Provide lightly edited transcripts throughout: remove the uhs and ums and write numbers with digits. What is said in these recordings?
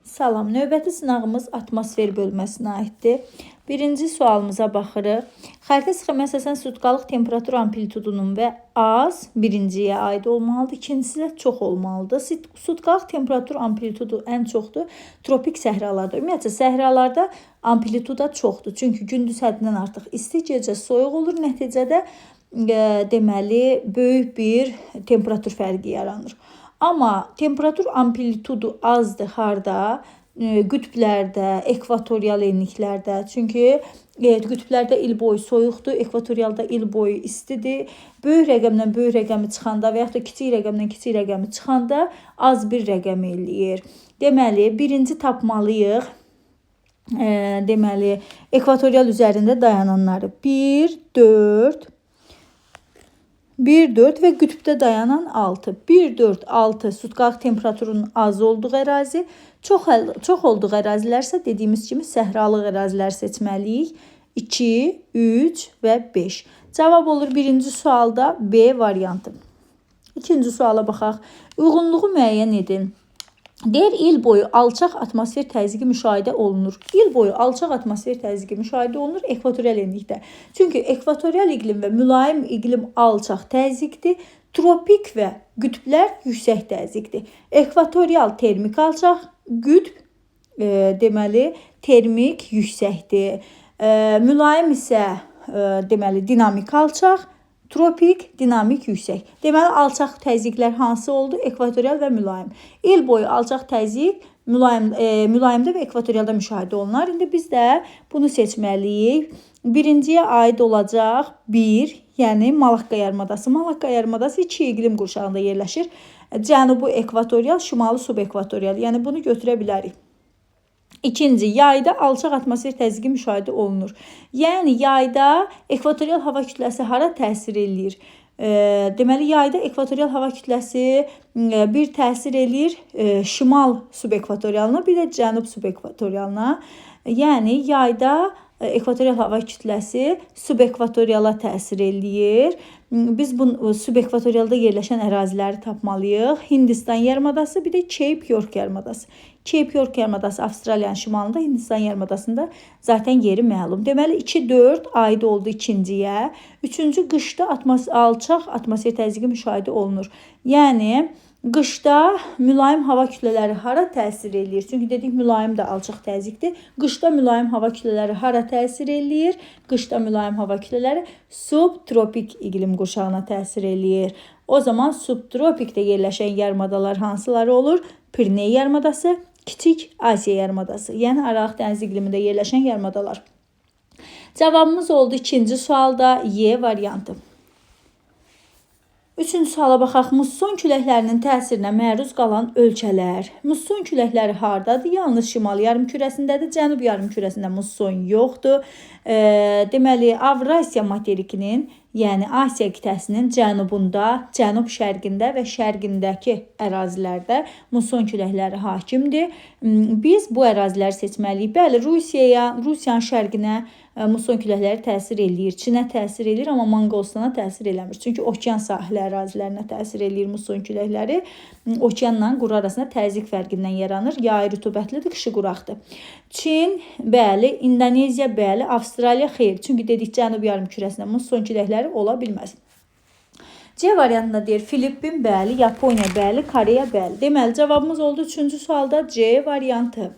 Salam, növbəti sınağımız atmosfer bölməsinə aiddir. Birinci sualımıza baxırıq. Xəritə sxeması əsasən sutkalıq temperatur amplitudunun və az birinciyə aid olmalıdır, ikincisi də çox olmalıdır. Sutkalıq temperatur amplitudu ən çoxdur tropik səhralarda. Ümumiyyətlə, səhralarda amplituda çoxdur. Çünki gündüz həddindən artıq isti, gecə soyuq olur. Nəticədə deməli, böyük bir temperatur fərqi yaranır. Amma temperatur amplitudu azdır harda? Qütblərdə, ekvatorial enliklərdə. Çünki qütblərdə il boyu soyuqdur, ekvatorialda il boyu istidir. Böyük rəqəmdən böyük rəqəmi çıxanda və yaxud da kiçik rəqəmdən kiçik rəqəmi çıxanda az bir rəqəm eləyir. Deməli, birinci tapmalıyıq. Deməli, ekvatorial üzərində dayananları 1, 4 və qütbdə dayanan 6. 1, 4, 6 sutkalıq temperaturunun az olduğu ərazi. Çox olduğu ərazilərsə dediyimiz kimi səhralıq ərazilər seçməliyik. 2, 3 və 5. Cavab olur birinci sualda B variantı. İkinci suala baxaq. Uyğunluğu müəyyən edin. Deyir, il boyu alçaq atmosfer təzyiqi müşahidə olunur. İl boyu alçaq atmosfer təzyiqi müşahidə olunur ekvatorial enlikdə. Çünki ekvatorial iqlim və mülayim iqlim alçaq təzyiqdir. Tropik və qütblər yüksək təzyiqdir. Ekvatorial termik alçaq, qütb deməli termik yüksəkdir. Mülayim isə deməli dinamik alçaq, tropik, dinamik yüksək. Deməli, alçaq təzyiqlər hansı oldu? Ekvatorial və mülayim. İl boyu alçaq təzyiq mülayimdə və ekvatorialda müşahidə olunar. İndi biz də bunu seçməliyik. Birinciyə aid olacaq 1, yəni Malakka yarımadası. Malakka yarımadası 2 iqlim qurşağında yerləşir. Cənubi ekvatorial, şimalı subekvatorial. Yəni bunu götürə bilərik. İkinci, yayda alçaq atmosfer təzyiqi müşahidə olunur. Yəni, yayda ekvatorial hava kütləsi hara təsir eləyir? Deməli, yayda ekvatorial hava kütləsi bir təsir eləyir şimal subekvatorialına, bir də cənub subekvatorialına. Yəni, yayda ekvatorial hava kütləsi subekvatoriala təsir eləyir. Biz bu subekvatorialda yerləşən əraziləri tapmalıyıq. Hindistan yarımadası, bir də Cape York yarımadası. Cape York yarımadası Avstraliyanın şimalında, Hindistan yarımadasında zaten yeri məlum. Deməli, 2-4 aid oldu ikinciyə. Üçüncü, qışda alçaq atmosfer təzyiqi müşahidə olunur. Yəni, qışda mülayim hava kütlələri hara təsir eləyir? Çünki dedik, mülayim də alçaq təzyiqdir. Qışda mülayim hava kütlələri hara təsir eləyir? Qışda mülayim hava kütlələri subtropik iqlim qurşağına təsir eləyir. O zaman subtropikdə yerləşən yarımadalar hansıları olur? Piriney yarımadası, Kiçik Asiya yarımadası. Yəni, Aralıq dəniz iqlimində yerləşən yarımadalar. Cavabımız oldu ikinci sualda Y variantı. Üçüncü suala baxaq. Musson küləklərinin təsirinə məruz qalan ölkələr. Musson küləkləri hardadır? Yalnız şimal yarımkürəsindədir. Cənub yarımkürəsində musson yoxdur. Deməli, Avrasiya materikinin, yəni Asiya qitəsinin cənubunda, cənub-şərqində və şərqindəki ərazilərdə musson küləkləri hakimdir. Biz bu əraziləri seçməliyik. Bəli, Rusiyanın şərqinə musson küləkləri təsir eləyir. Çinə təsir eləyir, amma Manqolistana təsir eləmir. Çünki okean sahili ərazilərinə təsir eləyir musson küləkləri. Okeanla quru arasında təzyiq fərqindən yaranır. Yayı rütubətlidir, qışı quraqdır. Çin, bəli, İndoneziya, bəli, Avstraliya xeyr. Çünki dedik, cənub yarımkürəsində musson küləkləri ola bilməz. C variantında deyir, Filippin, bəli, Yaponiya, bəli, Koreya, bəli. Deməli, cavabımız oldu 3-cü sualda C variantı.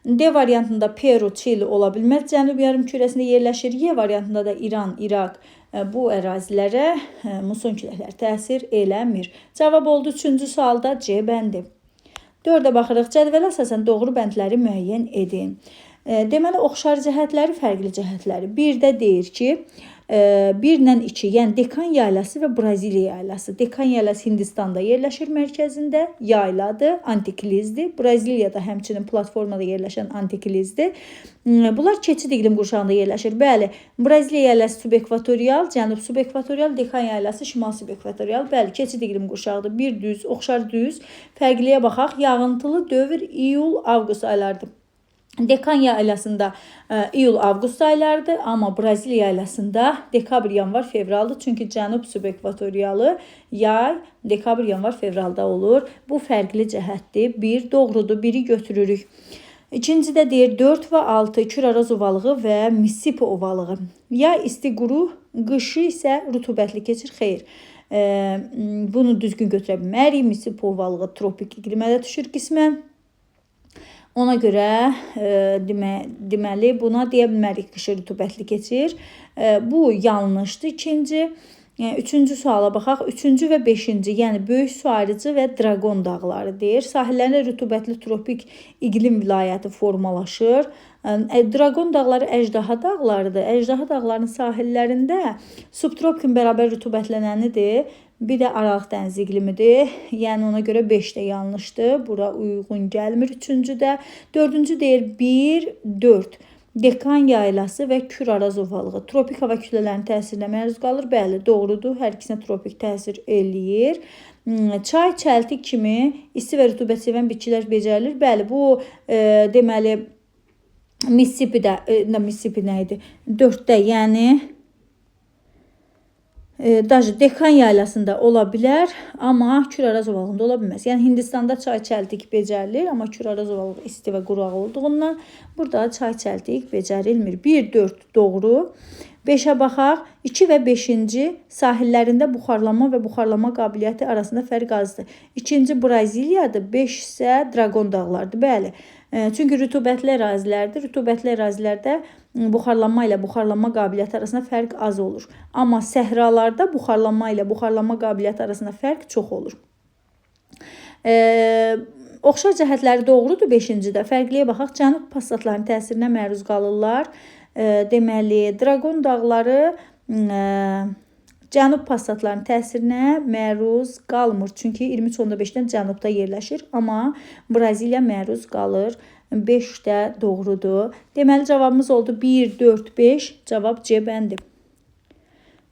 D variantında Peru, Çili ola bilməz. Cənub yarımkürəsində yerləşir. Y variantında da İran, İraq bu ərazilərə musson küləkləri təsir eləmir. Cavab oldu 3-cü sualda C bəndi. 4-ə baxırıq. Cədvələ əsasən doğru bəndləri müəyyən edin. Deməli, oxşar cəhətləri, fərqli cəhətləri. 1-də deyir ki, 1-lə 2, yəni Dekan yaylası və Braziliya yaylası. Dekan yaylası Hindistanda yerləşir mərkəzində, yayladır, antiklizdir. Braziliyada həmçinin platformada yerləşən antiklizdir. Bunlar keçid iqlim qurşağında yerləşir. Bəli, Braziliya yaylası subekvatorial, cənub subekvatorial, Dekan yaylası şimal subekvatorial. Bəli, keçid iqlim qurşağıdır. Bir düz, oxşar düz. Fərqliyə baxaq. Yağıntılı dövr iyul-avqust aylardır. Dekan yaylasında iyul-avqust aylarıdır, amma Braziliya yaylasında dekabr, yanvar, fevraldır. Çünki cənub subekvatoriyalı yay dekabr, yanvar, fevralda olur. Bu fərqli cəhətdir. Bir doğrudur, biri götürürük. İkincidə deyir 4 və 6 Küraraz ovalığı və Mississippi ovalığı. Yay isti quru, qışı isə rütubətli keçir. Xeyr. Bunu düzgün götürə bilmərik. Mississippi ovalığı tropik iqlimə də düşür qismən. Ona görə deməli buna deyə bilmərik qışı rütubətli keçir. Bu yanlışdır. İkinci, üçüncü suala baxaq. Üçüncü və beşinci, yəni Böyük Su Ayrıcı və Dragon dağları deyir. Sahillərində rütubətli tropik iqlim vilayəti formalaşır. Dragon dağları əjdaha dağlarıdır. Əjdaha dağlarının sahillərində subtropiklə bərabər rütubətlənənidir. Bir də Aralıq dəniz iqlimidir. Yəni ona görə 5 də yanlışdır. Bura uyğun gəlmir. Üçüncüdə, dördüncü deyir 1, 4. Dekan yaylası və Küraraz ovalığı tropik hava kütlələrinin təsirinə məruz qalır. Bəli, doğrudur. Hər ikisinə tropik təsir eləyir. Çay, çəltik kimi isti və rütubət sevən bitkilər becərilir. Bəli, bu deməli Mississippi-də, Mississippi nə idi? 4-də, yəni Dekan yaylasında ola bilər, amma Küraraz ovalığında ola bilməz. Yəni Hindistanda çay çəltik becərilir, amma Küraraz ovalığı isti və quraq olduğundan burada çay çəltik becərilmir. 1, 4 doğru. 5-ə baxaq. 2 və 5-ci sahillərində buxarlanma və buxarlanma qabiliyyəti arasında fərq azdır. İkinci Braziliyadır, 5 isə Dragon dağlarıdır. Bəli. Çünki rütubətli ərazilərdir. Rütubətli ərazilərdə buxarlanma ilə buxarlanma qabiliyyəti arasında fərq az olur. Amma səhralarda buxarlanma ilə buxarlanma qabiliyyəti arasında fərq çox olur. Oxşar cəhətləri doğrudur 5-cidə. Fərqliyə baxaq. Cənub passatlarının təsirinə məruz qalırlar. Deməli, Dragon dağları cənub passatlarının təsirinə məruz qalmır. Çünki 23.5-dən cənubda yerləşir. Amma Braziliya məruz qalır. 5 də doğrudur. Deməli, cavabımız oldu 1, 4, 5. Cavab C bəndi.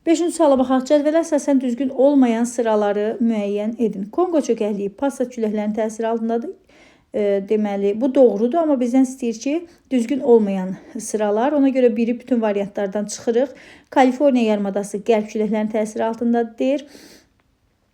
5-ci suala baxaq. Cədvələ əsasən düzgün olmayan sıraları müəyyən edin. Konqo çökəkliyi passat küləklərinin təsiri altındadır. Deməli, bu doğrudur, amma bizdən istəyir ki, düzgün olmayan sıralar. Ona görə biri bütün variantlardan çıxırıq. Kaliforniya yarımadası qərb küləklərinin təsiri altındadır deyir.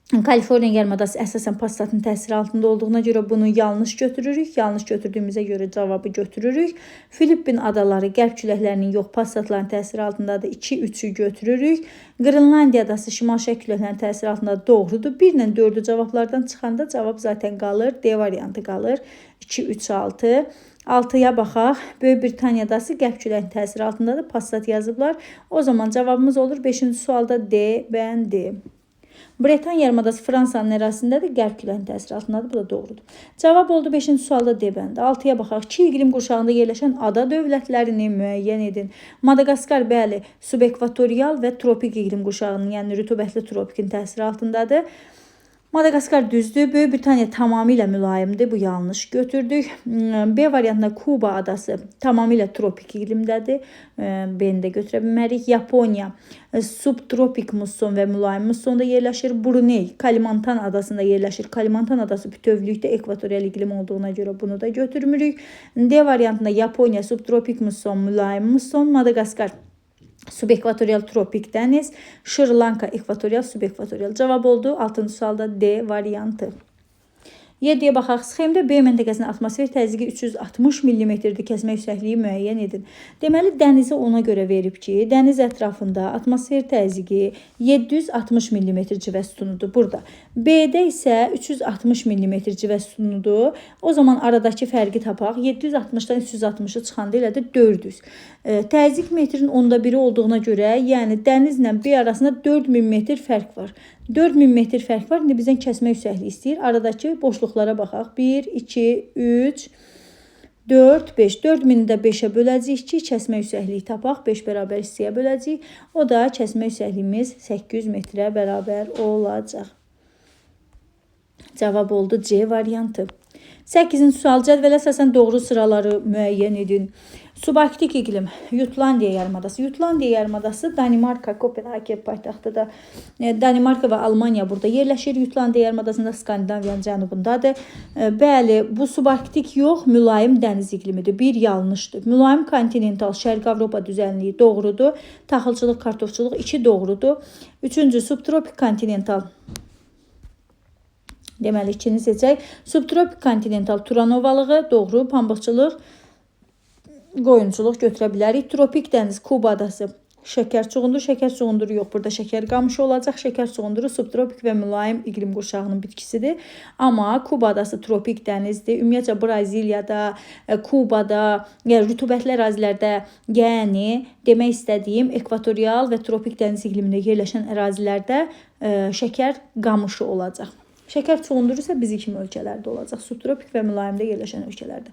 Kaliforniya yarımadası əsasən passatın təsiri altında olduğuna görə bunu yanlış götürürük. Yanlış götürdüyümüzə görə cavabı götürürük. Filippin adaları qərb küləklərinin yox, passatların təsiri altındadır. 2, 3-ü götürürük. Qrinlandiya adası şimal-şərq küləklərinin təsiri altında doğrudur. 1 ilə 4-ü cavablardan çıxanda cavab zaten qalır. D variantı qalır. 2, 3, 6. 6-ya baxaq. Böyük Britaniya adası qərb küləklərinin təsiri altındadır. Passat yazıblar. O zaman cavabımız olur 5-ci sualda D bəndi. Bretan yarımadası Fransanın ərazisindədir. Qərb küləklərinin təsiri altındadır. Bu da doğrudur. Cavab oldu 5-ci sualda D bəndi. 6-ya baxaq. 2 iqlim qurşağında yerləşən ada dövlətlərini müəyyən edin. Madagaskar bəli, subekvatorial və tropik iqlim qurşağının, yəni rütubətli tropikin təsiri altındadır. Madagaskar düzdür. Böyük Britaniya tamamilə mülayimdir. Bu yanlış götürdük. B variantında Kuba adası tamamilə tropik iqlimdədir. B-ni də götürə bilmərik. Yaponiya subtropik musson və mülayim mussonda yerləşir. Bruney Kalimantan adasında yerləşir. Kalimantan adası bütövlükdə ekvatorial iqlim olduğuna görə bunu da götürmürük. D variantında Yaponiya subtropik musson, mülayim musson. Madagaskar subekvatorial tropik dəniz, Şri Lanka ekvatorial, subekvatorial. Cavab oldu 6-cı sualda D variantı. 7-yə baxaq. Sxemdə B məntəqəsinin atmosfer təzyiqi 360 mm-dir. Kəsmə yüksəkliyi müəyyən edin. Deməli, dənizi ona görə verib ki, dəniz ətrafında atmosfer təzyiqi 760 mm civə sütunudur burada. B-də isə 360 mm civə sütunudur. O zaman aradakı fərqi tapaq. 760-dan 360-ı çıxanda elədi 400. Təzyiq metrin 1/10 olduğuna görə, yəni dənizlə B arasında 4000 metr fərq var. 4000 metr fərq var. İndi bizdən kəsmə yüksəkliyi istəyir. Aradakı boşluqlara baxaq. 1, 2, 3, 4, 5. 4000-i də 5-ə böləcəyik ki, kəsmə yüksəkliyi tapaq. 5 bərabər hissəyə böləcəyik. O da kəsmə yüksəkliyimiz 800 metrə bərabər olacaq. Cavab oldu C variantı. 8-ci sual, cədvələ əsasən doğru sıraları müəyyən edin. Subarktik iqlim, Jutlandiya yarımadası. Jutlandiya yarımadası Danimarka, Kopenhagen paytaxtıdır. Danimarka və Almaniya burada yerləşir. Jutlandiya yarımadasında Skandinaviyanın cənubundadır. Bəli, bu subarktik yox, mülayim dəniz iqlimidir. Bir yanlışdır. Mülayim kontinental Şərqi Avropa düzənliyi doğrudur. Taxılçılıq, kartofçuluq 2 doğrudur. 3-cü subtropik kontinental. Deməli, 2-ni seçək. Subtropik kontinental Turanovalığı doğru, pambıqçılıq, qoyunçuluq götürə bilərik. Tropik dəniz Kuba adası şəkər çuğundur. Şəkər çuğunduru yox, burada şəkər qamışı olacaq. Şəkər çuğunduru subtropik və mülayim iqlim qurşağının bitkisidir. Amma Kuba adası tropik dənizdir. Ümumiyyətcə Braziliyada, Kubada, yəni rütubətli ərazilərdə, yəni demək istədiyim ekvatorial və tropik dəniz iqlimində yerləşən ərazilərdə şəkər qamışı olacaq. Şəkər çuğunduru isə bizi kimi ölkələrdə olacaq. Subtropik və mülayimdə yerləşən ölkələrdə.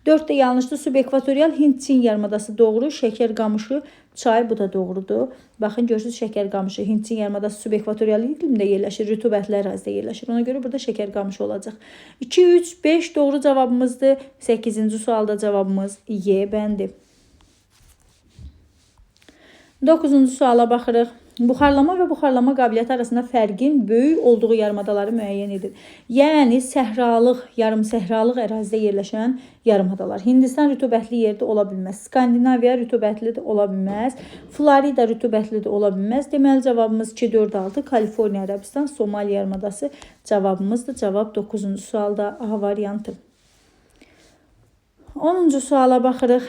4 də yanlışdır. Subekvatorial Hind-Çin yarımadası doğru. Şəkər qamışı çay, bu da doğrudur. Baxın, görürsünüz şəkər qamışı Hind-Çin yarımadası subekvatorial iqlimdə yerləşir. Rütubətli ərazidə yerləşir. Ona görə burada şəkər qamışı olacaq. 2, 3, 5 doğru cavabımızdır. 8-ci sualda cavabımız Y bəndi. 9-cu suala baxırıq. Buxarlama və buxarlama qabiliyyəti arasında fərqin böyük olduğu yarımadaları müəyyən edin. Yəni, səhralıq, yarım-səhralıq ərazidə yerləşən yarımadalar. Hindistan rütubətli yerdə ola bilməz. Skandinaviya rütubətli də ola bilməz. Florida rütubətli də ola bilməz. Deməli, cavabımız 2, 4, 6. Kaliforniya, Ərəbistan, Somali yarımadası cavabımızdır. Cavab 9-cu sualda A variantı. 10-cu suala baxırıq.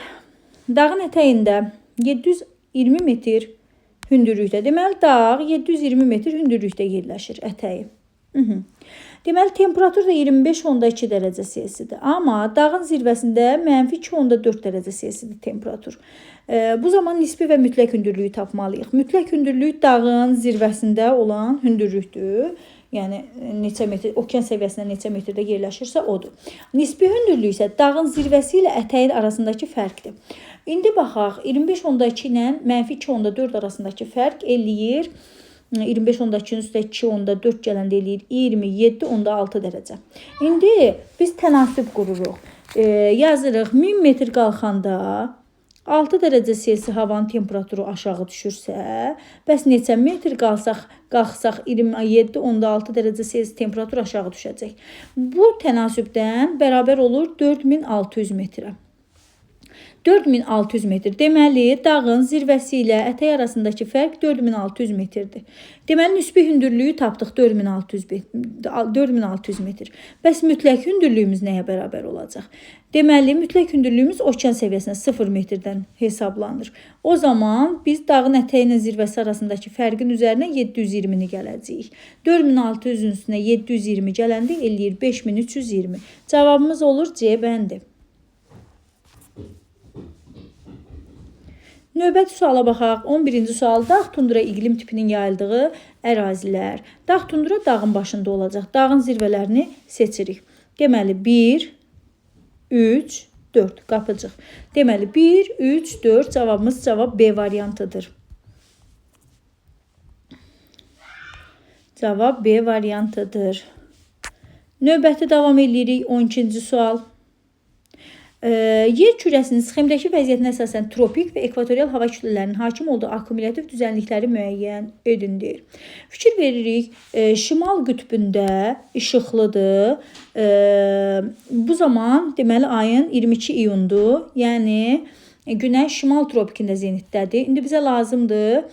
Dağın ətəyində 720 metr hündürlükdə. Deməli, dağ 720 metr hündürlükdə yerləşir ətəyi. Deməli, temperatur da 25,2 dərəcə Selsidir. Amma dağın zirvəsində -2,4 dərəcə Selsidir temperatur. Bu zaman nisbi və mütləq hündürlüyü tapmalıyıq. Mütləq hündürlük dağın zirvəsində olan hündürlükdür. Yəni, neçə metr, okean səviyyəsində neçə metrdə yerləşirsə odur. Nisbi hündürlük isə dağın zirvəsi ilə ətəyin arasındakı fərqdir. İndi baxaq, 25,2 ilə -2,4 arasındakı fərq eləyir. 25,2-nin üstə 2,4 gələndə eləyir 27,6 dərəcə. İndi biz tənasüb qururuq. Yazırıq, 1000 metr qalxanda 6 dərəcə Selsi havanın temperaturu aşağı düşürsə, bəs neçə metr qalxsaq 27,6 dərəcə Selsi temperatur aşağı düşəcək. Bu tənasübdən bərabər olur 4600 metrə. 4600 metr. Deməli, dağın zirvəsi ilə ətəyi arasındakı fərq 4600 metrdir. Deməli, nisbi hündürlüyü tapdıq 4600 metr. Bəs mütləq hündürlüyümüz nəyə bərabər olacaq? Deməli, mütləq hündürlüyümüz okean səviyyəsinə 0 metrdən hesablanır. O zaman biz dağın ətəyi ilə zirvəsi arasındakı fərqin üzərinə 720-ni gələcəyik. 4600-ün üstünə 720 gələndə eləyir 5320. Cavabımız olur C bəndi. Növbəti suala baxaq. 11-ci sual. Dağ tundra iqlim tipinin yayıldığı ərazilər. Dağ tundra dağın başında olacaq. Dağın zirvələrini seçirik. Deməli, 1, 3, 4 qapıcıq. Deməli, 1, 3, 4 cavabımız cavab B variantıdır. Cavab B variantıdır. Növbəti davam edirik. 12-ci sual. Yer kürəsinin sxemdəki vəziyyətinə əsasən tropik və ekvatorial hava kütlələrinin hakim olduğu akkumulyativ düzənlikləri müəyyən edindir. Fikir veririk, şimal qütbündə işıqlıdır. Bu zaman deməli ayın 22 iyundur. Yəni günəş şimal tropikində zenitdədir. İndi bizə lazımdır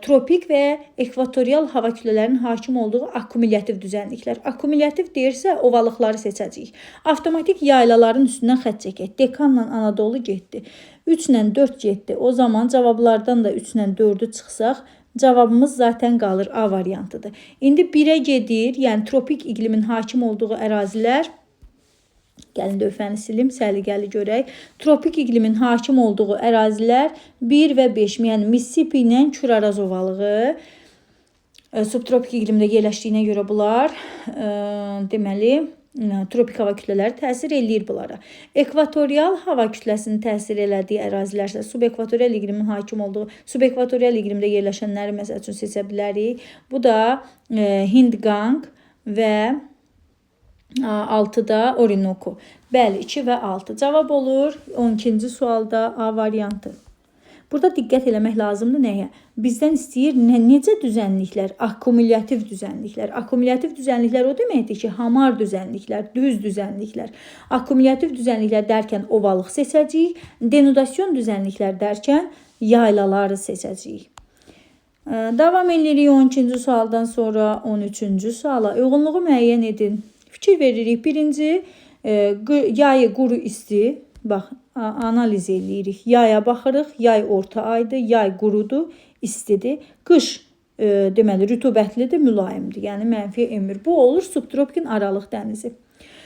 tropik və ekvatorial hava kütlələrinin hakim olduğu akkumulyativ düzənliklər. Akkumulyativ deyirsə, ovalıqları seçəcəyik. Avtomatik yaylaların üstündən xətt çəkək. Dekanla Anadolu getdi. 3 ilə 4 getdi. O zaman cavablardan da 3 ilə 4'ü çıxsaq, cavabımız zaten qalır A variantıdır. İndi 1'ə gedir, yəni tropik iqlimin hakim olduğu ərazilər. Gəlin lövhəni silim, səliqəli görək. Tropik iqlimin hakim olduğu ərazilər 1 və 5, yəni Mississippi ilə Küraraz ovalığı. Subtropik iqlimdə yerləşdiyinə görə bunlar deməli tropik hava kütlələri təsir eləyir bunlara. Ekvatorial hava kütləsinin təsir elədiyi ərazilər isə subekvatorial iqlimin hakim olduğu, subekvatorial iqlimdə yerləşənləri məsəl üçün seçə bilərik. Bu da Hind Qanq və 6-da Orinoco. Bəli, 2 və 6 cavab olur. 12-ci sualda A variantı. Burada diqqət eləmək lazımdır nəyə? Bizdən istəyir necə düzənliklər? Akkumulyativ düzənliklər. Akkumulyativ düzənliklər o deməkdir ki, hamar düzənliklər, düz düzənliklər. Akkumulyativ düzənliklər dərkən ovalıq seçəcəyik. Denudasyon düzənliklər dərkən yaylaları seçəcəyik. Davam edirik 12-ci sualdan sonra 13-cü suala. Uyğunluğu müəyyən edin. Fikir veririk. Birinci, yayı quru isti. Bax, analiz edirik. Yaya baxırıq. Yay orta aydır. Yay qurudur, istidir. Qış deməli rütubətlidir, mülayimdir. Yəni mənfi emir. Bu olur subtropikin Aralıq dənizi.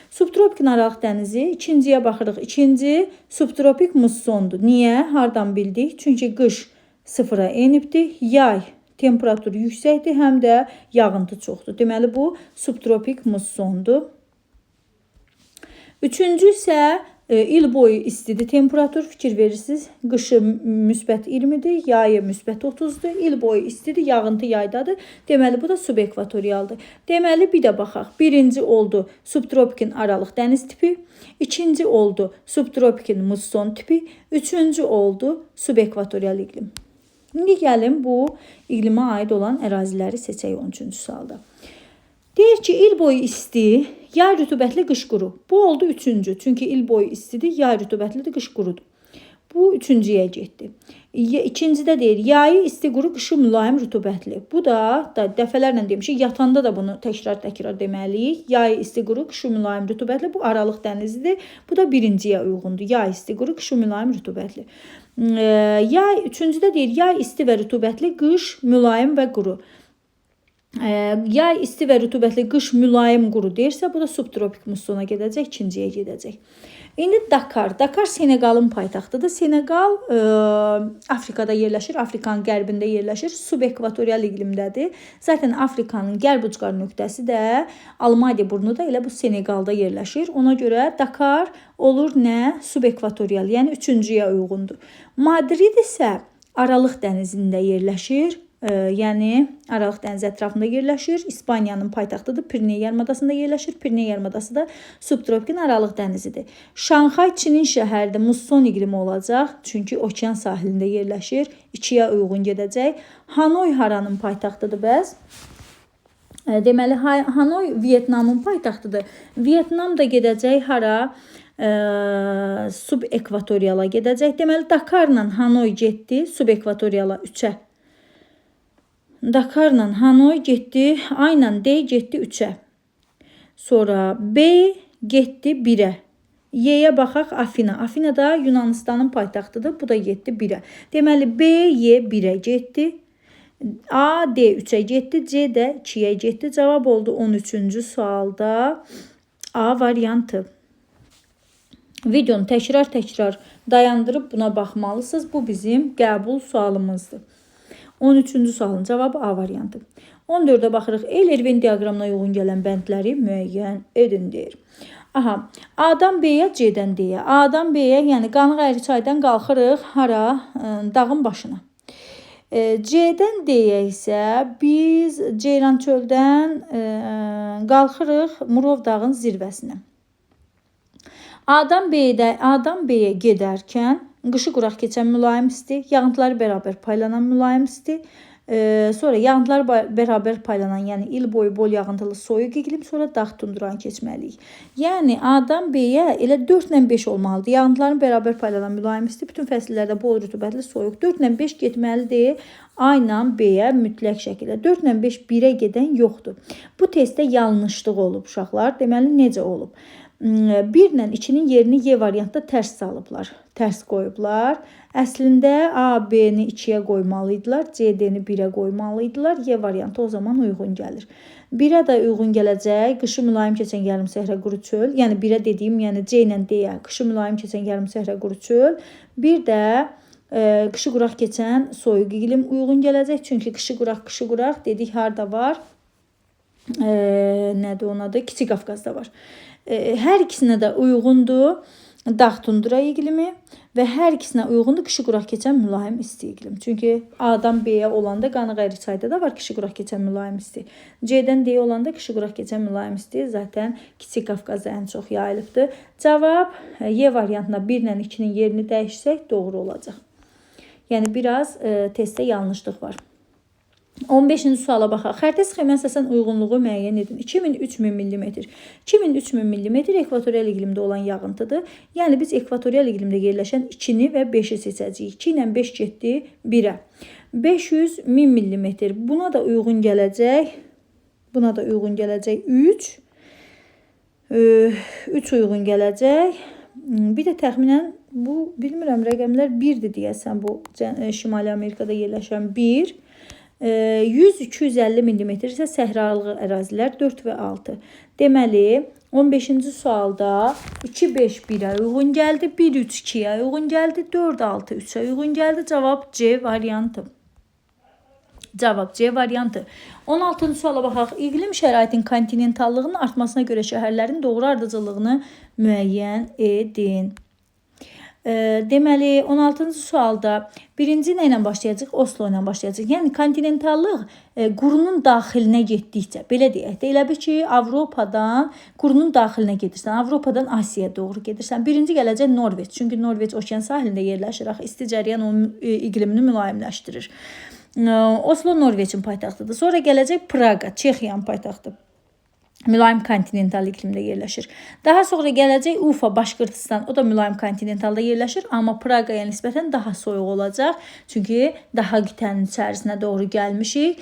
Subtropikin Aralıq dənizi. İkinciyə baxırıq. İkinci subtropik mussondur. Niyə? Hardan bildik? Çünki qış sıfıra enibdir. Yay temperaturu yüksəkdir, həm də yağıntı çoxdur. Deməli bu subtropik mussondur. Üçüncü isə il boyu istidir. Temperatur fikir verirsiniz. Qışı müsbət 20-dir, yayı müsbət 30-dur. İl boyu istidir, yağıntı yaydadır. Deməli bu da subekvatorialdır. Deməli bir də baxaq. Birinci oldu subtropikin Aralıq dəniz tipi. İkinci oldu subtropikin musson tipi. Üçüncü oldu subekvatorial iqlim. İndi gəlin bu iqlimə aid olan əraziləri seçək 13-cü sualda. Deyir ki, il boyu isti, yay rütubətli, qış quru. Bu oldu üçüncü. Çünki il boyu istidir, yay rütubətlidir, qış qurudur. Bu üçüncüyə getdi. İkincidə deyir, yayı isti quru, qışı mülayim rütubətli. Bu da dəfələrlə demişik, yatanda da bunu təkrar deməliyik. Yayı isti quru, qışı mülayim rütubətli. Bu Aralıq dənizidir. Bu da birinciyə uyğundur. Yay isti quru, qışı mülayim rütubətli. Üçüncüdə deyir, yay isti və rütubətli, qış mülayim və quru. Yay isti və rütubətli, qış mülayim quru deyirsə, bu da subtropik mussona gedəcək, ikinciyə gedəcək. İndi Dakar. Dakar Senegalın paytaxtıdır. Senegal Afrikada yerləşir, Afrikanın qərbində yerləşir, subekvatorial iqlimdədir. Zaten Afrikanın qərb ucqar nöqtəsi də Almaniya burnu da elə bu Senegalda yerləşir. Ona görə Dakar olur nə? Subekvatorial, yəni üçüncüyə uyğundur. Madrid isə Aralıq dənizində yerləşir. Yəni Aralıq dənizi ətrafında yerləşir. İspaniyanın paytaxtıdır. Piriney yarımadasında yerləşir. Piriney yarımadası da subtropikin Aralıq dənizidir. Şanxay Çinin şəhəridir. Musson iqlimi olacaq. Çünki okean sahilində yerləşir. 2-yə uyğun gedəcək. Hanoy haranın paytaxtıdır bəs? Deməli Hanoy Vyetnamın paytaxtıdır. Vyetnam da gedəcək hara? Subekvatoriala gedəcək. Deməli Dakarla Hanoy getdi subekvatoriala 3-ə. Dakarla Hanoy getdi, A ilə D getdi 3-ə. Sonra B getdi 1-ə. Y-yə baxaq Afina. Afina da Yunanistanın paytaxtıdır. Bu da getdi 1-ə. Deməli B, Y 1-ə getdi. A, D 3-ə getdi. C də 2-yə getdi. Cavab oldu 13-cü sualda A variantı. Videonu təkrar dayandırıb buna baxmalısınız. Bu bizim qəbul sualımızdır. 13-cü sualın cavabı A variantı. 14-ə baxırıq. Eyler-Venn diaqramına uyğun gələn bəndləri müəyyən edin deyir. Aha, A-dan B-yə, C-dən D-yə. A-dan B-yə, yəni Qanıq çaydan qalxırıq hara? Dağın başına. C-dən D-yə isə biz Ceylançöldən qalxırıq Murov dağın zirvəsinə. A-dan B-yə gedərkən qışı quraq keçən mülayim isti, yağıntıları bərabər paylanan mülayim isti, sonra yağıntıları bərabər paylanan, yəni il boyu bol yağıntılı soyuq iqlim, sonra dağ tunduranı keçməliyik. Yəni A-dan B-yə elə 4 ilə 5 olmalıdır. Yağıntıların bərabər paylanan mülayim isti, bütün fəsillərdə bol rütubətli soyuq. 4 ilə 5 getməlidir. A ilə B-yə mütləq şəkildə. 4 ilə 5 1-ə gedən yoxdur. Bu testdə yanlışlıq olub uşaqlar. Deməli necə olub? 1 ilə 2-nin yerini Y variantda tərs salıblar, tərs qoyublar. Əslində A, B-ni 2-yə qoymalıydılar, C, D-ni 1-ə qoymalıydılar. Y variantı o zaman uyğun gəlir. 1-ə də uyğun gələcək, qışı mülayim keçən yarım səhrə quru çöl. Yəni 1-ə dediyim, yəni C ilə D-yə qışı mülayim keçən yarım səhrə quru çöl. Bir də qışı quraq keçən soyuq iqlim uyğun gələcək. Çünki qışı quraq dedik harda var? Nədir onun adı? Kiçik Qafqazda var. Hər ikisinə də uyğundur. dağ tundra iqlimi və hər ikisinə uyğundur qışı quraq keçən mülayim isti iqlim. Çünki A-dan B-yə olanda qanı qeyri-çayda da var qışı quraq keçən mülayim isti. C-dən D-yə olanda qışı quraq keçən mülayim isti. Zaten Kiçik Qafqazda ən çox yayılıbdır. Cavab Y variantına 1 ilə 2-nin yerini dəyişsək doğru olacaq. Yəni biraz testdə yanlışlıq var. 15-ci suala baxaq. Xəritə sxeminə əsasən uyğunluğu müəyyən edin. 2000-3000 mm. 2000-3000 mm ekvatorial iqlimdə olan yağıntıdır. Yəni biz ekvatorial iqlimdə yerləşən 2-ni və 5-i seçəcəyik. 2 ilə 5 getdi 1-ə. 500 1000 mm. Buna da uyğun gələcək. 3. 3 uyğun gələcək. Bir də təxminən bu bilmirəm rəqəmlər 1-dir deyəsən bu Şimali Amerikada yerləşən 1. 100-250 mm isə səhralıq ərazilər 4 və 6. Deməli, 15-ci sualda 2-5-1-ə uyğun gəldi, 1-3-2-yə uyğun gəldi, 4-6-3-ə uyğun gəldi. Cavab C variantı. 16-cı suala baxaq. İqlim şəraitinin kontinentallığının artmasına görə şəhərlərin doğru ardıcıllığını müəyyən edin. Deməli, 16-cı sualda birinci ilə başlayacaq, Oslo ilə başlayacaq. Yəni, kontinentallıq qurunun daxilinə getdikcə, belə deyək də, elə bir ki, Avropadan qurunun daxilinə gedirsən, Avropadan Asiyaya doğru gedirsən. Birinci gələcək Norveç, çünki Norveç okean sahilində yerləşir, isti cəryan onun iqlimini mülayimləşdirir. Oslo Norveçin paytaxtıdır. Sonra gələcək Praqa, Çexiyanın paytaxtı. Mülayim kontinental iqlimdə yerləşir. Daha sonra gələcək Ufa, Başqırtıstan, o da mülayim kontinentalda yerləşir, amma Praqaya nisbətən daha soyuq olacaq. Çünki daha qitənin içərisinə doğru gəlmişik.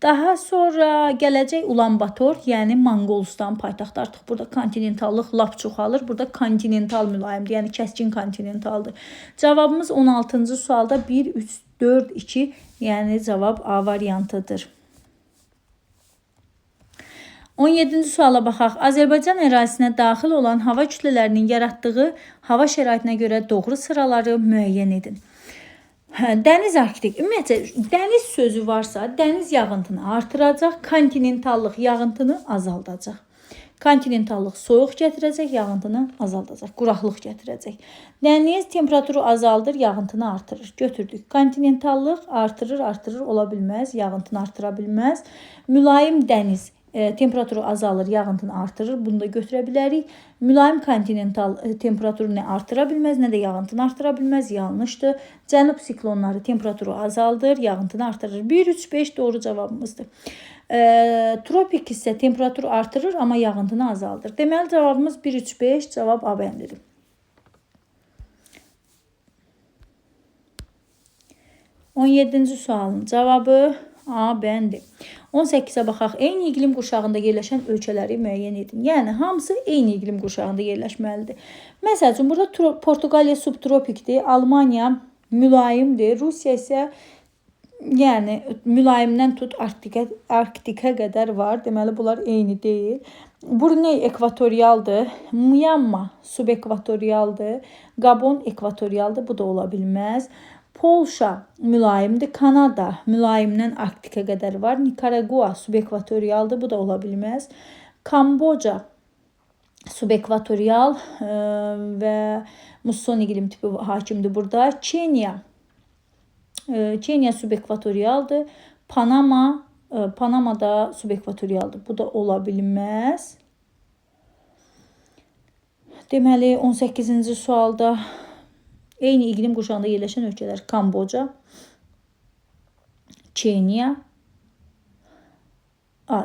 Daha sonra gələcək Ulan-Bator, yəni Monqolistan paytaxtı. Artıq burada kontinentallıq lap çoxalır. Burada kontinental mülayimdir, yəni kəskin kontinentaldır. Cavabımız 16-cı sualda 1, 3, 4, 2, yəni cavab A variantıdır. 17-ci suala baxaq. Azərbaycan ərazisinə daxil olan hava kütlələrinin yaratdığı hava şəraitinə görə doğru sıraları müəyyən edin. Dəniz arktik. Ümumiyyətlə, dəniz sözü varsa, dəniz yağıntını artıracaq, kontinentallıq yağıntını azaldacaq. Kontinentallıq soyuq gətirəcək, yağıntını azaldacaq, quraqlıq gətirəcək. Dəniz temperaturu azaldır, yağıntını artırır. Götürdük. Kontinentallıq artırır, ola bilməz, yağıntını artıra bilməz. Mülayim dəniz temperaturu azalır, yağıntını artırır. Bunu da götürə bilərik. Mülayim kontinental temperaturu nə artıra bilməz, nə də yağıntını artıra bilməz. Yanlışdır. Cənub siklonları temperaturu azaldır, yağıntını artırır. 1, 3, 5 doğru cavabımızdır. Tropik hissə temperaturu artırır, amma yağıntını azaldır. Deməli, cavabımız 1, 3, 5, cavab A bəndidir. On 7-ci sualın cavabı A bəndi. 18-ə baxaq. Eyni iqlim qurşağında yerləşən ölkələri müəyyən edin. Yəni, hamısı eyni iqlim qurşağında yerləşməlidir. Məsəl üçün, burada Portuqaliya subtropikdir, Almaniya mülayimdir, Rusiya isə yəni, mülayimdən tut Arktikə qədər var. Deməli, bunlar eyni deyil. Bruney ekvatorialdır, Myanma subekvatorialdır, Gabon ekvatorialdır, bu da ola bilməz. Polşa mülayimdir, Kanada mülayimdən Arktikə qədər var, Nikaragua subekvatorialdır, bu da ola bilməz. Kamboca subekvatorial və musson iqlim tipi hakimdir burada. Kenya subekvatorialdır, Panama da subekvatorialdır, bu da ola bilməz. Deməli, 18-ci sualda eyni iqlim qurşağında yerləşən ölkələr Kamboca, Kenya,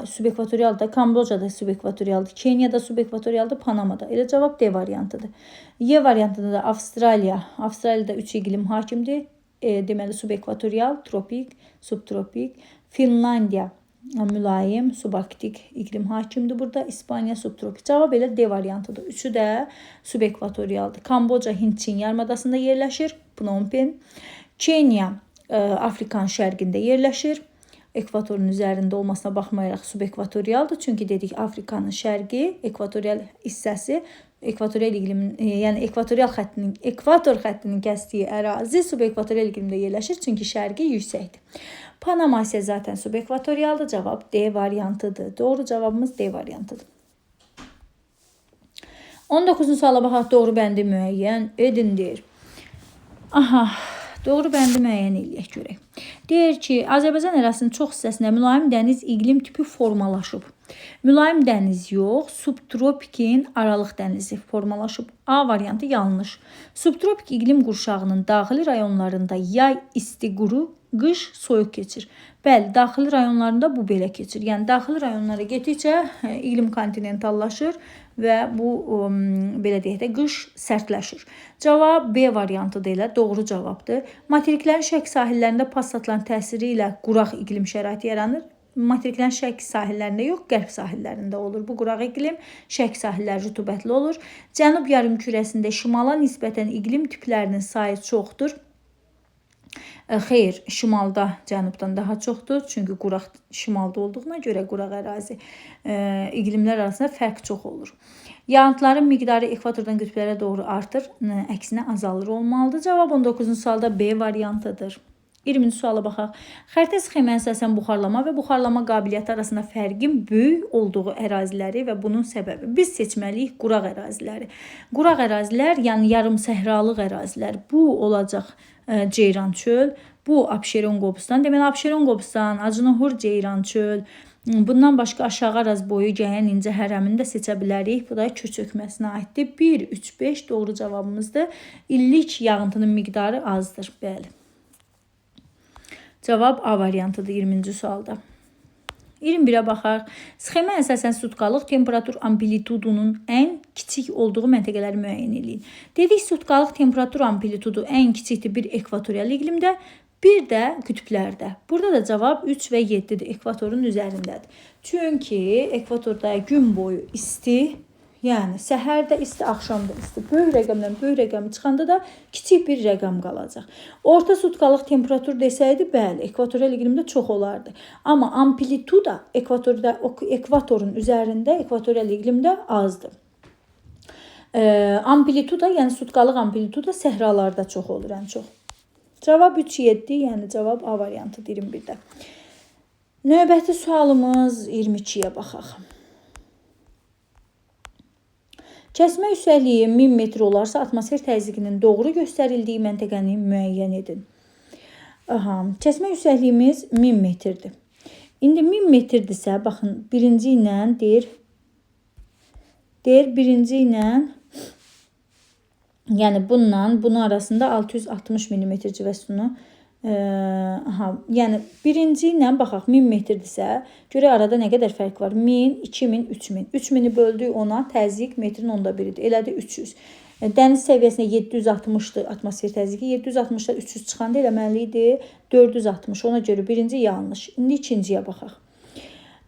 subekvatorialdır, Kamboca da subekvatorialdır, Kenya da subekvatorialdır, Panama da. Elə cavab D variantıdır. Y variantında da Avstraliya. Avstraliyada 3 iqlim hakimdir. Deməli, subekvatorial, tropik, subtropik. Finlandiya mülayim, subarktik iqlim hakimdir burada. İspaniya subtropik. Cavab elə D variantıdır. Üçü də subekvatorialdır. Kamboca Hind-Çin yarımadasında yerləşir. Phnom Penh. Kenya Afrikanın şərqində yerləşir. Ekvatorun üzərində olmasına baxmayaraq subekvatorialdır. Çünki dedik Afrikanın şərqi, ekvatorial hissəsi, ekvatorial iqlimin, yəni ekvator xəttinin kəsdiyi ərazi subekvatorial iqlimdə yerləşir. Çünki şərqi yüksəkdir. Panama isə zaten subekvatorialdır. Cavab D variantıdır. Doğru cavabımız D variantıdır. 19-cu suala baxaq, doğru bəndi müəyyən edin deyir. Aha, doğru bəndi müəyyən eləyək görək. Deyir ki, Azərbaycan ərazisinin çox hissəsində mülayim dəniz iqlim tipi formalaşıb. Mülayim dəniz yox, subtropikin aralıq dənizi formalaşıb. A variantı yanlış. Subtropik iqlim qurşağının daxili rayonlarında yay isti quru, qış soyuq keçir. Bəli, daxili rayonlarında bu belə keçir. Yəni daxili rayonlara getdikcə iqlim kontinentallaşır və bu belə deyək də qış sərtləşir. Cavab B variantıdır elə, doğru cavabdır. Materiklərin şərq sahillərində passatların təsiri ilə quraq iqlim şəraiti yaranır. Materiklərin şərq sahillərində yox, qərb sahillərində olur. Bu quraq iqlim, şərq sahilləri rütubətli olur. Cənub yarımkürəsində şimala nisbətən iqlim tiplərinin sayı çoxdur. Xeyr, şimalda cənubdan daha çoxdur. Çünki quraq şimalda olduğuna görə quraq ərazi iqlimlər arasında fərq çox olur. Yağıntıların miqdarı ekvatordan qütblərə doğru artır, əksinə azalır olmalıdır. Cavab 19-cu sualda B variantıdır. 20-ci suala baxaq. Xəritə sxeməyə əsasən buxarlama və buxarlama qabiliyyəti arasında fərqin böyük olduğu əraziləri və bunun səbəbi. Biz seçməliyik quraq əraziləri. Quraq ərazilər, yəni yarım səhralıq ərazilər. Bu olacaq Ceyran çöl, bu Abşeron Qobustan. Deməli, Abşeron Qobustan, Acınahur Ceyran çöl. Bundan başqa aşağı Araz boyu Gəyən İncə hərəmini də seçə bilərik. Bu da kür çökməsinə aiddir. 1, 3, 5 doğru cavabımızdır. İllik yağıntının miqdarı azdır. Bəli. Cavab A variantıdır 20-ci sualda. 21-ə baxaq. Sxemə əsasən sutkalıq temperatur amplitudunun ən kiçik olduğu məntəqələri müəyyən edin. Dedik, sutkalıq temperatur amplitudu ən kiçikdir bir ekvatorial iqlimdə, bir də qütblərdə. Burada da cavab 3 və 7-dir, ekvatorun üzərindədir. Çünki ekvatorda gün boyu isti, yəni səhərdə isti, axşamda isti. Böyük rəqəmdən böyük rəqəmi çıxanda da kiçik bir rəqəm qalacaq. Orta sutkalıq temperatur desəydi, bəli, ekvatorial iqlimdə çox olardı. Amma amplituda ekvatorun üzərində, ekvatorial iqlimdə azdır. Amplituda, yəni sutkalıq amplituda səhralarda çox olur, ən çox. Cavab 3-7, yəni cavab A variantıdır 21-də. Növbəti sualımız 22-yə baxaq. Kəsmə yüksəkliyi 1000 metr olarsa, atmosfer təzyiqinin doğru göstərildiyi məntəqəni müəyyən edin. Kəsmə yüksəkliyimiz 1000 metrdir. İndi 1000 metrdirsə, baxın, birinci ilə deyir, birinci ilə, yəni bunun arasında 660 mm civəstunu, yəni birinci ilə baxaq 1000 metrdirsə, görək arada nə qədər fərq var? 1000, 2000, 3000. 3000-i böldük 10-a, təzyiq metrin 1/10-dir. Elədir 300. Dəniz səviyyəsində 760-dır atmosfer təzyiqi. 760-da 300 çıxanda eləməlidir 460. Ona görə birinci yanlış. İndi ikinciyə baxaq.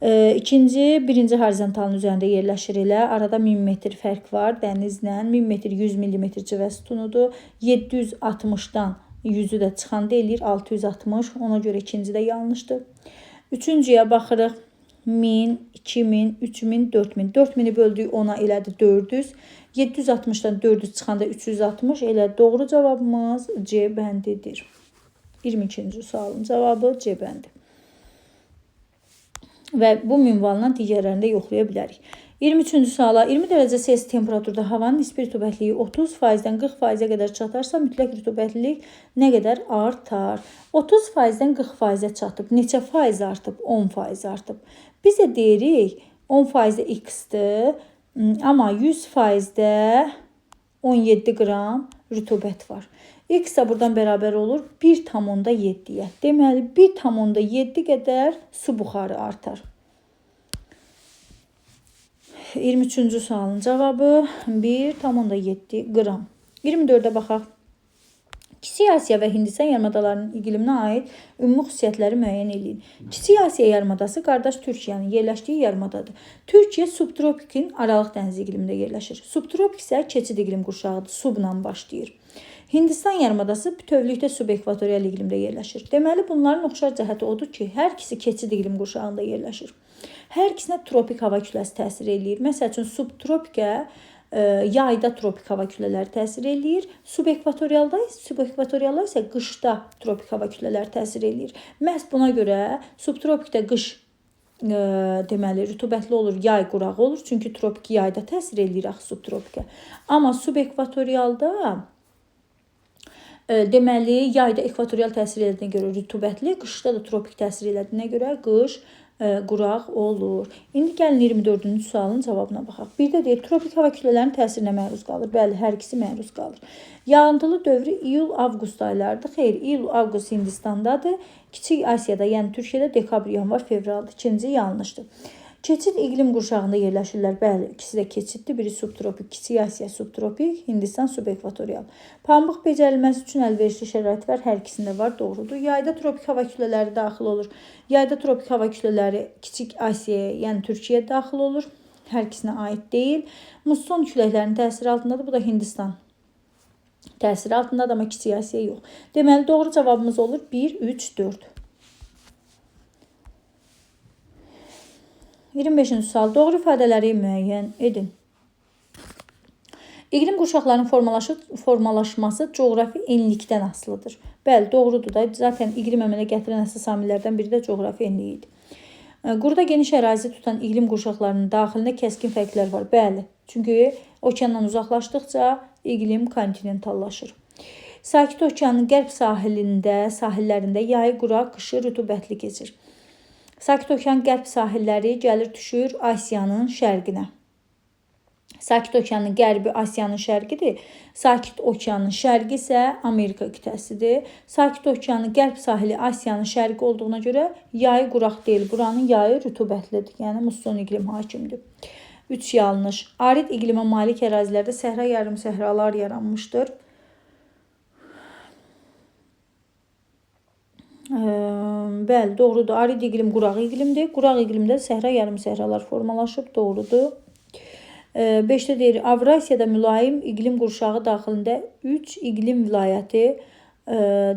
Birinci horizontalın üzərində yerləşir elə. Arada 1000 metr fərq var dənizlə. 1000 metr 100 mm civəstunudur. 760-dan 100-ü də çıxanda eləyir 660. Ona görə ikinci də yanlışdır. Üçüncüyə baxırıq. 1000, 2000, 3000, 4000. 4000-i böldük 10-a elədir 400. 760-dan 400 çıxanda 360. Elə doğru cavabımız C bəndidir. 22-ci sualın cavabı C bəndi. Və bu minvalla digərlərində yoxlaya bilərik. 23-cü suala 20 dərəcə Celsius temperaturda havanın nisbi rütubətliyi 30%-dən 40%-ə qədər çatarsa, mütləq rütubətlilik nə qədər artar? 30%-dən 40%-ə çatıb. Neçə faiz artıb? 10% artıb. Biz də deyirik 10%-də X-dir, amma 100%-də 17 qram rütubət var. X də buradan bərabər olur 1,7-yə. Deməli, 1,7 qədər su buxarı artar. 23-cü sualın cavabı 1,7 qram. 24-də baxaq. Kiçik Asiya və Hindistan yarımadalarının iqliminə aid ümumi xüsusiyyətləri müəyyən edin. Kiçik Asiya yarımadası qardaş Türkiyənin yerləşdiyi yarımadadır. Türkiyə subtropikin aralıq dəniz iqlimində yerləşir. Subtropik isə keçid iqlim qurşağıdır, subla başlayır. Hindistan yarımadası bütövlükdə subekvatorial iqlimdə yerləşir. Deməli, bunların oxşar cəhəti odur ki, hər ikisi keçid iqlim qurşağında yerləşir. Hər ikisinə tropik hava kütləsi təsir eləyir. Məsəl üçün, subtropikə yayda tropik hava kütlələri təsir eləyir. Subekvatorialda isə qışda tropik hava kütlələri təsir eləyir. Məhz buna görə subtropikdə qış deməli rütubətli olur, yay quraq olur. Çünki tropik yayda təsir eləyir axı subtropikə. Amma subekvatorialda deməli yayda ekvatorial təsir elədiyinə görə rütubətli, qışda da tropik təsir elədiyinə görə qış quraq olur. İndi gəlin 24-cü sualın cavabına baxaq. Bir də deyir, tropik hava kütlələrinin təsirinə məruz qalır. Bəli, hər ikisi məruz qalır. Yağıntılı dövrü iyul-avqust aylarıdır. Xeyr, iyul-avqust Hindistandadır. Kiçik Asiyada, yəni Türkiyədə dekabr, yanvar, fevraldır. İkinci yanlışdır. Keçid iqlim qurşağında yerləşirlər. Bəli, ikisi də keçiddir. Biri subtropik, Kiçik Asiya subtropik, Hindistan subekvatorial. Pambıq becərilməsi üçün əlverişli şərait var. Hər ikisində var, doğrudur. Yayda tropik hava kütlələri daxil olur. Yayda tropik hava kütlələri Kiçik Asiyaya, yəni Türkiyəyə daxil olur. Hər ikisinə aid deyil. Musson küləklərinin təsiri altındadır. Bu da Hindistan təsiri altındadır, amma Kiçik Asiya yox. Deməli, doğru cavabımız olur 1, 3, 4. 25-ci sual. Doğru ifadələri müəyyən edin. İqlim qurşaqlarının formalaşması coğrafi enlikdən asılıdır. Bəli, doğrudur da. Zaten iqlim əmələ gətirən əsas amillərdən biri də coğrafi enliyidir. Quruda geniş ərazi tutan iqlim qurşaqlarının daxilində kəskin fərqlər var. Bəli, çünki okeandan uzaqlaşdıqca iqlim kontinentallaşır. Sakit Okeanın qərb sahillərində yayı quraq, qışı rütubətli keçir. Sakit Okeanın qərb sahilləri gəlir düşür Asiyanın şərqinə. Sakit Okeanın qərbi Asiyanın şərqidir. Sakit Okeanın şərqi isə Amerika qitəsidir. Sakit Okeanın qərb sahili Asiyanın şərqi olduğuna görə yayı quraq deyil. Buranın yayı rütubətlidir. Yəni musson iqlim hakimdir. 3 yanlış. Arid iqlimə malik ərazilərdə səhra yarımsəhralar yaranmışdır. Bəli, doğrudur. Arid iqlim quraq iqlimdir. Quraq iqlimdə səhra yarımsəhralar formalaşıb, doğrudur. 5-də deyir, Avrasiyada mülayim iqlim qurşağı daxilində 3 iqlim vilayəti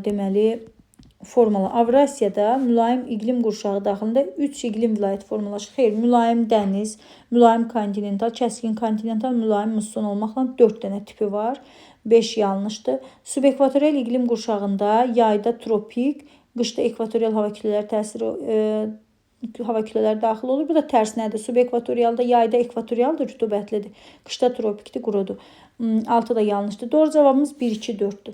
deməli formalaşır. Avrasiyada mülayim iqlim qurşağı daxilində 3 iqlim vilayəti formalaşır. Xeyr, mülayim dəniz, mülayim kontinental, kəskin kontinental, mülayim musson olmaqla 4 dənə tipi var. 5 yanlışdır. Subekvatorial iqlim qurşağında yayda tropik, qışda ekvatorial hava kütlələri daxil olur. Bu da tərsinədir. Subekvatorialda yayda ekvatorialdır, rütubətlidir. Qışda tropikdir, qurudur. 6 da yanlışdır. Doğru cavabımız 1, 2, 4'dür.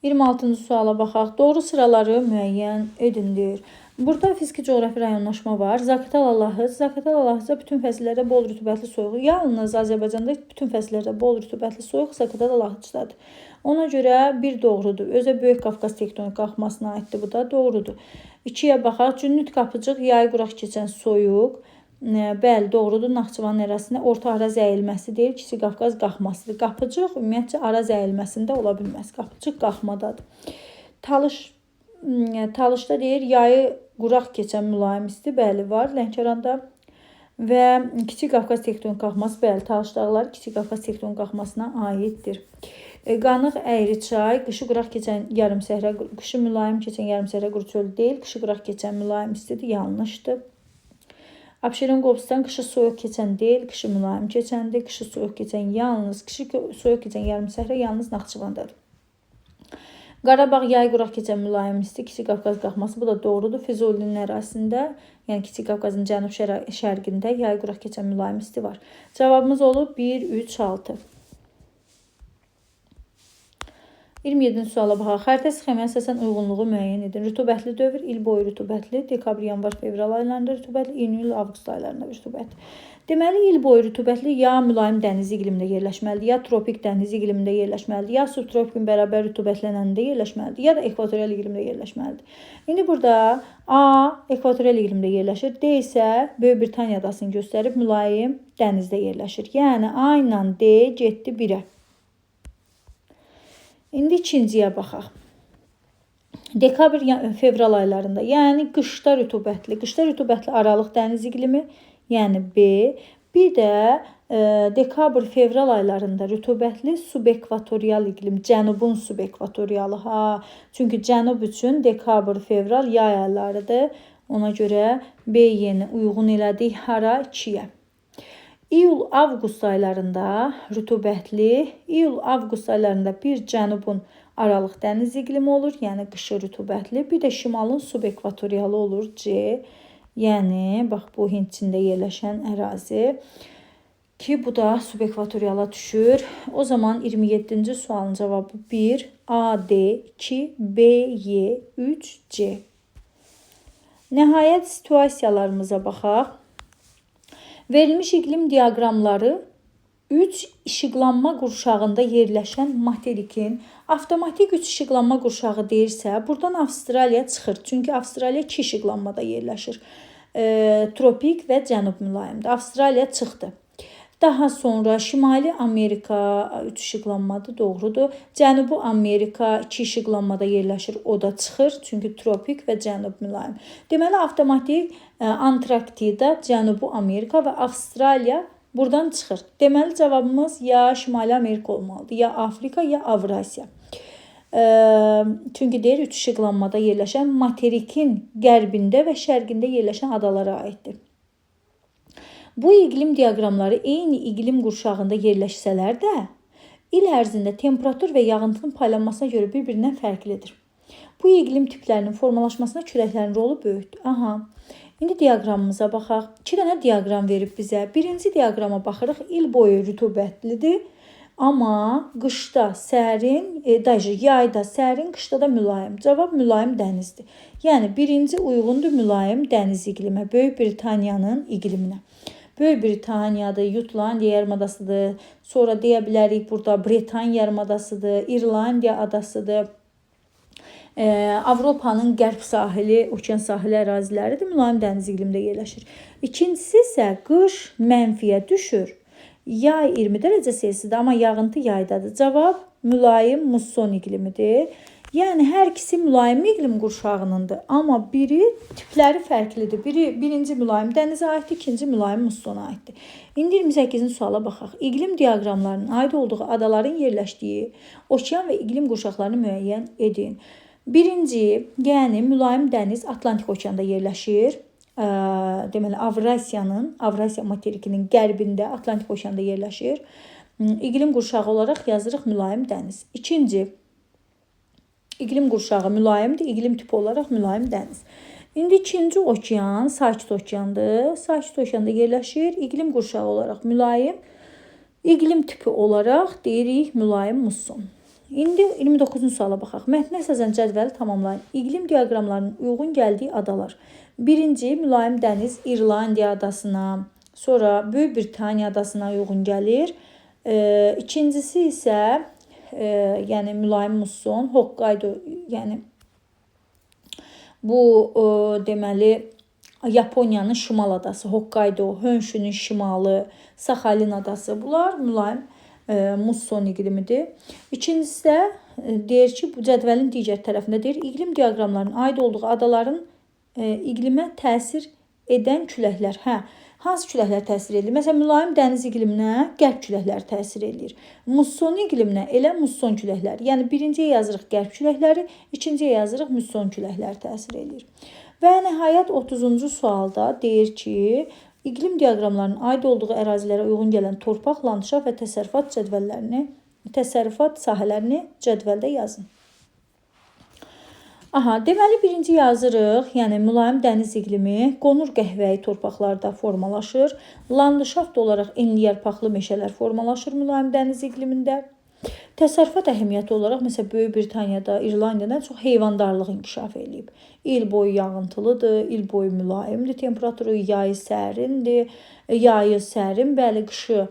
26-cı suala baxaq. Doğru sıraları müəyyən edindir. Burada fiziki coğrafi rayonlaşma var. Zaqatal Alahıca bütün fəsillərdə bol rütubətli soyuq. Yalnız Azərbaycanda bütün fəsillərdə bol rütubətli soyuq Zaqatal Alahıcdadır. Ona görə bir doğrudur. Özə Böyük Qafqaz tektonik qalxmasına aiddir. Bu da doğrudur. 2-yə baxaq. Cünnüt Qapıcıq yay quraq keçən soyuq. Bəli, doğrudur. Naxçıvanın ərazisində orta Araz əyilməsi deyil, Kiçik Qafqaz qalxmasıdır. Qapıcıq ümumiyyətcə Araz əyilməsində ola bilməz. Qapıcıq qalxmadadır. Talışda deyir, yayı quraq keçən mülayim isti, bəli var Lənkəranda və Kiçik Qafqaz tektonik qalxması, bəli, Talış dağları Kiçik Qafqaz tektonik qalxmasına aiddir. Qanıq əyri çay, qışı quraq keçən yarım səhra, qışı mülayim keçən yarım səhra quru çöl deyil, qışı quraq keçən mülayim istidir, yanlışdır. Abşeron Qobustan qışı soyuq keçən deyil, qışı mülayim keçəndir, qışı soyuq keçən yalnız, qışı soyuq keçən yarım səhra yalnız Naxçıvandadır. Qarabağ yay quraq keçən mülayim isti, Kiçik Qafqaz qalxması, bu da doğrudur. Füzulinin ərazisində, yəni Kiçik Qafqazın cənub şərqində yay quraq keçən mülayim isti var. Cavabımız olub 1, 3, 6. 27-ci suala baxaq. Xəritə sxemaya əsasən uyğunluğu müəyyən edin. Rütubətli dövr, il boyu rütubətli, dekabr, yanvar, fevral aylarında rütubətli, iyun, avqust aylarında rütubətli. Deməli, il boyu rütubətli ya mülayim dəniz iqlimində yerləşməlidir, ya tropik dəniz iqlimində yerləşməlidir, ya subtropik bərabər rütubətlənəndə yerləşməlidir, ya da ekvatorial iqlimdə yerləşməlidir. İndi burada A ekvatorial iqlimdə yerləşir, D isə Böyük Britaniya adasını göstərib mülayim dənizdə yerləşir. Yəni A ilə D getdi 1-ə. İndi ikinciyə baxaq. Dekabr, fevral aylarında, yəni qışda rütubətli aralıq dəniz iqlimi, yəni B. Bir də dekabr, fevral aylarında rütubətli subekvatorial iqlim, cənubun subekvatorialı. Çünki cənub üçün dekabr, fevral yay aylarıdır. Ona görə B yeni uyğun elədik hara? 2-yə. İyul-avqust aylarında rütubətli, İyul-avqust aylarında bir cənubun Aralıq dəniz iqlimi olur, yəni qışı rütubətli. Bir də şimalın subekvatorialı olur, C. Yəni bax bu Hind Çində yerləşən ərazi ki, bu da subekvatoriala düşür. O zaman 27-ci sualın cavabı 1, A, D, 2, B, Y, 3, C. Nəhayət situasiyalarımıza baxaq. Verilmiş iqlim diaqramları 3 işıqlanma qurşağında yerləşən materikin avtomatik 3 işıqlanma qurşağı deyirsə, buradan Avstraliya çıxır. Çünki Avstraliya 2 işıqlanmada yerləşir. Tropik və cənub mülayimdir. Avstraliya çıxdı. Daha sonra Şimali Amerika 3 işıqlanmadır, doğrudur. Cənubi Amerika 2 işıqlanmada yerləşir, o da çıxır. Çünki tropik və cənub mülayim. Deməli, avtomatik Antarktida, Cənubi Amerika və Avstraliya buradan çıxır. Deməli, cavabımız ya Şimali Amerika olmalıdır, ya Afrika, ya Avrasiya. Çünki deyir 3 işıqlanmada yerləşən materikin qərbində və şərqində yerləşən adalara aiddir. Bu iqlim diaqramları eyni iqlim qurşağında yerləşsələr də, il ərzində temperatur və yağıntının paylanmasına görə bir-birindən fərqlidir. Bu iqlim tiplərinin formalaşmasına küləklərin rolu böyükdür. Aha. İndi diaqramımıza baxaq. 2 dənə diaqram verib bizə. Birinci diaqrama baxırıq. İl boyu rütubətlidir. Amma qışda sərin, yayda sərin, qışda da mülayim. Cavab mülayim dənizdir. Yəni birinci uyğundur mülayim dəniz iqlimə, Böyük Britaniyanın iqliminə. Böyük Britaniyadır, Yutlandiya yarımadasıdır. Sonra deyə bilərik burada Bretan yarımadasıdır, İrlandiya adasıdır. Avropanın qərb sahili, okean sahili əraziləridir, mülayim dəniz iqlimində yerləşir. İkincisi isə qış mənfiyə düşür. Yay 20 dərəcə Selsidir, amma yağıntı yaydadır. Cavab mülayim musson iqlimidir. Yəni hər ikisi mülayim iqlim qurşağınındır, amma biri tipləri fərqlidir. Birinci mülayim dənizə aiddir, ikinci mülayim mussona aiddir. İndi 28-ci suala baxaq. İqlim diaqramlarının aid olduğu adaların yerləşdiyi okean və iqlim qurşaqlarını müəyyən edin. Birinci, yəni mülayim dəniz Atlantik okeanda yerləşir. Deməli, Avrasiya materikinin qərbində Atlantik okeanda yerləşir. İqlim qurşağı olaraq yazırıq mülayim dəniz. İkinci, iqlim qurşağı mülayimdir, iqlim tipi olaraq mülayim dəniz. İndi ikinci okean sakit okeandır. Sakit okeanda yerləşir, iqlim qurşağı olaraq mülayim, iqlim tipi olaraq deyirik mülayim musson. İndi 29-cu suala baxaq. Mətnə əsasən cədvəli tamamlayın. İqlim diaqramlarının uyğun gəldiyi adalar. Birinci, mülayim dəniz İrlandiya adasına, sonra Böyük Britaniya adasına uyğun gəlir. İkincisi isə yəni mülayim musson, Hokkaido, yəni bu deməli Yaponiyanın şimal adası, Hokkaido, Hönşünün şimalı, Saxalin adası, bunlar mülayim musson iqlimidir. İkincisi də deyir ki, bu cədvəlin digər tərəfində deyir, iqlim diaqramlarının aid olduğu adaların iqlimə təsir edən küləklər. Hansı küləklər təsir edir? Məsələn, mülayim dəniz iqliminə qərb küləkləri təsir edir. Musson iqliminə elə musson küləkləri. Yəni birinciyə yazırıq qərb küləkləri, ikinciyə yazırıq musson küləkləri təsir edir. Və nəhayət 30-cu sualda deyir ki, iqlim diaqramlarının aid olduğu ərazilərə uyğun gələn torpaq, landşaft və təsərrüfat sahələrini cədvəldə yazın. Deməli birinci yazırıq, yəni mülayim dəniz iqlimi qonur qəhvəyi torpaqlarda formalaşır. Landşaft olaraq enli yarpaqlı meşələr formalaşır mülayim dəniz iqlimində. Təsərrüfat əhəmiyyəti olaraq məsələn Böyük Britaniyada, İrlandiyada çox heyvandarlıq inkişaf edib. İl boyu yağıntılıdır, il boyu mülayimdir, temperaturu yayı sərindir, bəli, qışı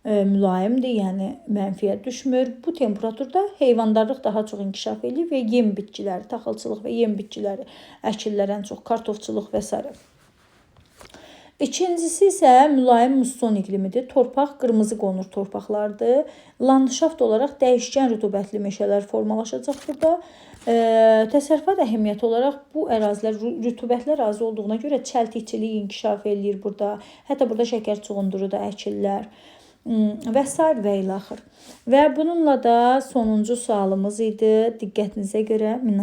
mülayimdir, yəni mənfiyə düşmür. Bu temperaturda heyvandarlıq daha çox inkişaf edir və yem bitkiləri, taxılçılıq və yem bitkiləri əkirlər ən çox, kartofçuluq və s. İkincisi isə mülayim musson iqlimidir. Torpaq qırmızı qonur torpaqlardır. Landşaft olaraq dəyişkən rütubətli meşələr formalaşacaq burada. Təsərrüfat əhəmiyyəti olaraq bu ərazilər rütubətli ərazi olduğuna görə çəltikçilik inkişaf edir burada. Hətta burada şəkər çuğunduru da əkirlər. Və s. və ilə axır. Və bununla da sonuncu sualımız idi. Diqqətinizə görə minnətdarım.